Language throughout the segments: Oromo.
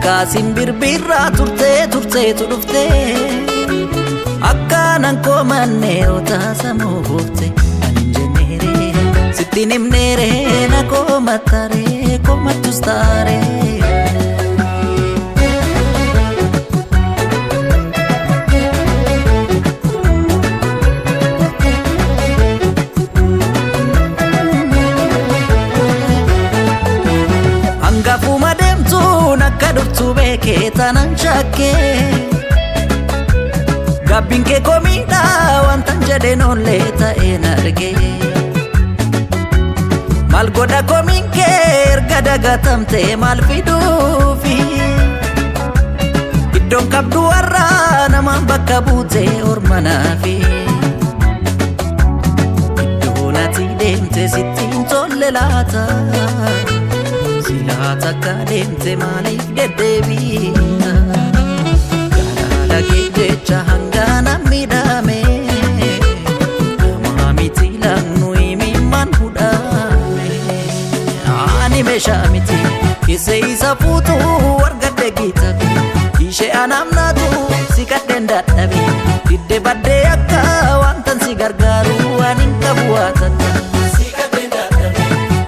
Akkaasin birbirraa turtee akkaanan koomannee otaasamuu buufte anin jenneeree sittiin himneeree na koomattaree koomattus taaree. Hangafuma deemtuun akka dhuftu beekee tanan shakkee Gabbin kee komiidhaa wantan jedheen ollee ta'een argee Maal godha komiin kee erga dagatamtee maal fiduufi Iddoon qabdu warraa namaan bakka buutee ormanaafi Iddoon ati deemte sittiin tolle laata Silaa takka deemte maaliif deddeebiita Lagi jecha hangana midame Nama miti langnu imiman hudame Ani mesha miti Kise isa putu wargade gita Ishe anamnatu sikadden dadhabe Didde badde akka wantan si gargaaru anin qabu waatata Sikadden dadhabe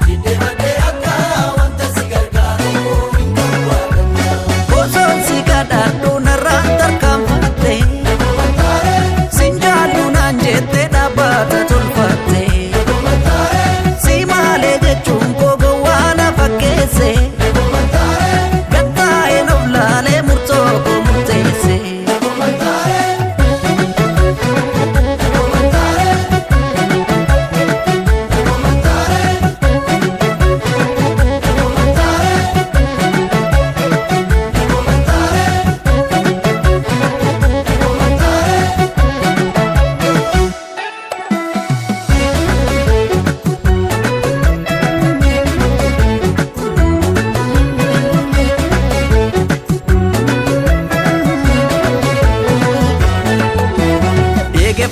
Didde badde akka wantan si gargaaru anin qabu waatata Osoon si kadhadhu narraan tarkaanfatte Sinjaallu naan jette dhaabbata tolfatte Si maalee jechuun koo gowwaa na fakkeesse Gattaa'een of laalee murtoo koo murteesse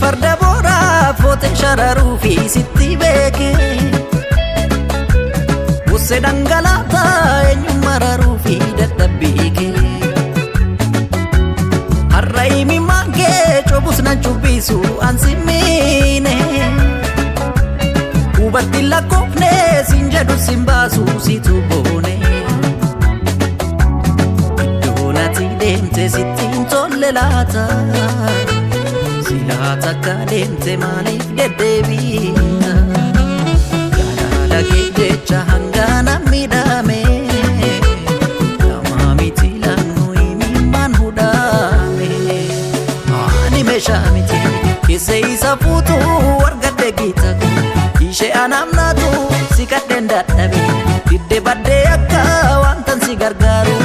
Farda boora footeen shararuu fi sitti beeke Busse dhangalaataa eenyuun mararuu fi dadhabbiike Har'a himimmaan kee coobus nan cubbisu ansi miine Hubatti lakkoofne sin jedhu sin baasu situ boone Iddoon ati deemte sittiin tolle laata Silaa takka deemte maaliif deddeebiita Jaalala kee jecha hangana midhame Nama miti langnu imiman hudhame Ani meeshaa miti Kise isa fuutu wargadde gita Ishe anamnatu sikadden dadhabe Didde badde akka wantan si gargaaru